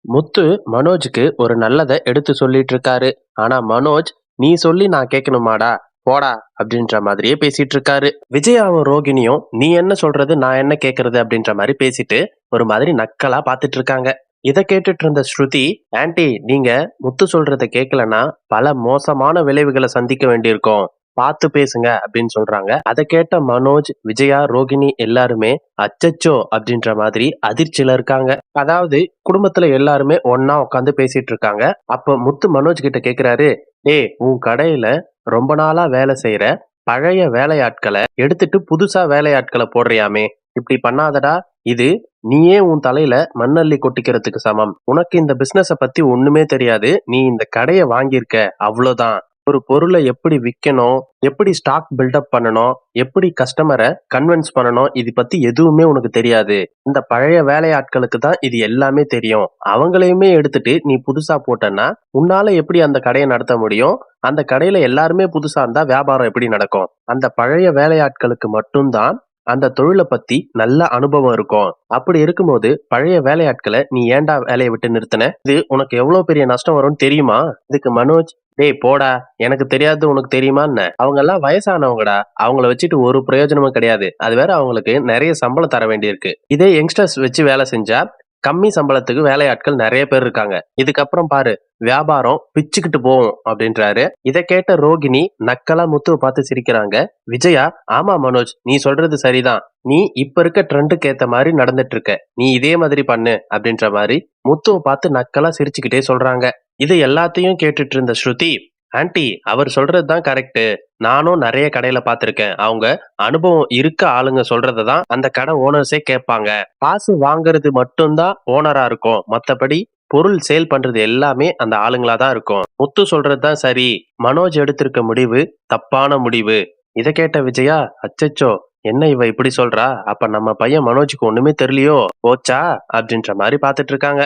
முத்து மனோஜுக்கு ஒரு நல்லத எடுத்து சொல்லிட்டு இருக்காரு. ஆனா மனோஜ், நீ சொல்லி நான் கேட்கணுமாடா, போடா அப்படின்ற மாதிரியே பேசிட்டு இருக்காரு. விஜயாவும் ரோகிணியும் நீ என்ன சொல்றது நான் என்ன கேக்குறது அப்படின்ற மாதிரி பேசிட்டு ஒரு மாதிரி நக்கலா பாத்துட்டு இருக்காங்க. இத கேட்டுட்டு இருந்த ஸ்ருதி, ஆன்ட்டி நீங்க முத்து சொல்றத கேட்கலன்னா பல மோசமான விளைவுகளை சந்திக்க வேண்டியிருக்கும், பார்த்து பேசுங்க அப்படின்னு சொல்றாங்க. அதை கேட்ட மனோஜ், விஜயா, ரோகிணி எல்லாருமே அச்சச்சோ அப்படின்ற மாதிரி அதிர்ச்சியில இருக்காங்க. அதாவது குடும்பத்துல எல்லாருமே ஒண்ணா உட்காந்து பேசிட்டு இருக்காங்க. அப்ப முத்து மனோஜ் கிட்ட கேக்குறாரு, டேய் உன் கடையில ரொம்ப நாளா வேலை செய்யற பழைய வேலையாட்களை எடுத்துட்டு புதுசா வேலையாட்களை போடுறியாமே, இப்படி பண்ணாதடா. இது நீயே உன் தலையில மண்ணள்ளி கொட்டிக்கிறதுக்கு சமம். உனக்கு இந்த பிசினஸ பத்தி ஒண்ணுமே தெரியாது. நீ இந்த கடைய வாங்கியிருக்க, அவ்வளவுதான். ஒரு பொருளை எப்படி விக்கணும், எப்படி ஸ்டாக் பில்டப் பண்ணணும், எப்படி கஸ்டமரை கன்வின்ஸ் பண்ணணும், இது பத்தி எதுவுமே உனக்கு தெரியாது. இந்த பழைய வேலையாட்களுக்கு தான் இது எல்லாமே தெரியும். அவங்களையுமே எடுத்துட்டு நீ புதுசா போட்டன்னா உன்னால எப்படி அந்த கடையை நடத்த முடியும்? அந்த கடையில எல்லாருமே புதுசா இருந்தா வியாபாரம் எப்படி நடக்கும்? அந்த பழைய வேலையாட்களுக்கு மட்டும்தான் அந்த தொழில பத்தி நல்ல அனுபவம் இருக்கும். அப்படி இருக்கும்போது பழைய வேலையாட்களை நீ ஏன்டா வேலையை விட்டு நிறுத்தின? இது உனக்கு எவ்வளவு பெரிய நஷ்டம் வரும்னு தெரியுமா? இதுக்கு மனோஜ், டேய் போடா, எனக்கு தெரியாது உனக்கு தெரியுமா என்ன? அவங்க எல்லாம் வயசானவங்கடா, அவங்கள வச்சுட்டு ஒரு பிரயோஜனமும் கிடையாது. அது வேற அவங்களுக்கு நிறைய சம்பளம் தர வேண்டியிருக்கு. இதே யங்ஸ்டர்ஸ் வச்சு வேலை செஞ்சா கம்மி சம்பளத்துக்கு வேலையாட்கள் நிறைய பேர் இருக்காங்க. இதுக்கப்புறம் பாரு, வியாபாரம் பிச்சுக்கிட்டு போகும் அப்படின்றாரு. இதை கேட்ட ரோகிணி நக்கலா முத்துவை பார்த்து சிரிக்கிறாங்க. விஜயா, ஆமா மனோஜ், நீ சொல்றது சரிதான். நீ இப்ப இருக்க ட்ரெண்டுக்கு ஏத்த மாதிரி நடந்துட்டு இருக்க. நீ இதே மாதிரி பண்ணு அப்படின்ற மாதிரி முத்துவை பார்த்து நக்கலா சிரிச்சுக்கிட்டே சொல்றாங்க. இது எல்லாத்தையும் கேட்டுட்டு இருந்த ஸ்ருதி, ஆன்ட்டி அவர் சொல்றதுதான் கரெக்ட். நானும் நிறைய கடையில பார்த்திருக்கேன். அவங்க அனுபவம் இருக்க ஆளுங்க சொல்றதான் அந்த கடை ஓனர்ஸே கேட்பாங்க. காசு வாங்குறது மட்டும்தான் ஓனரா இருக்கும். மத்தபடி பொருள் சேல் பண்றது எல்லாமே அந்த ஆளுங்களா தான் இருக்கும். முத்து சொல்றதுதான் சரி. மனோஜ் எடுத்திருக்க முடிவு தப்பான முடிவு. இத கேட்ட விஜயா, அச்சச்சோ, என்ன இவ இப்படி சொல்றா? அப்ப நம்ம பையன் மனோஜுக்கு ஒண்ணுமே தெரியலையோ, போச்சா அப்படின்ற மாதிரி பாத்துட்டு இருக்காங்க.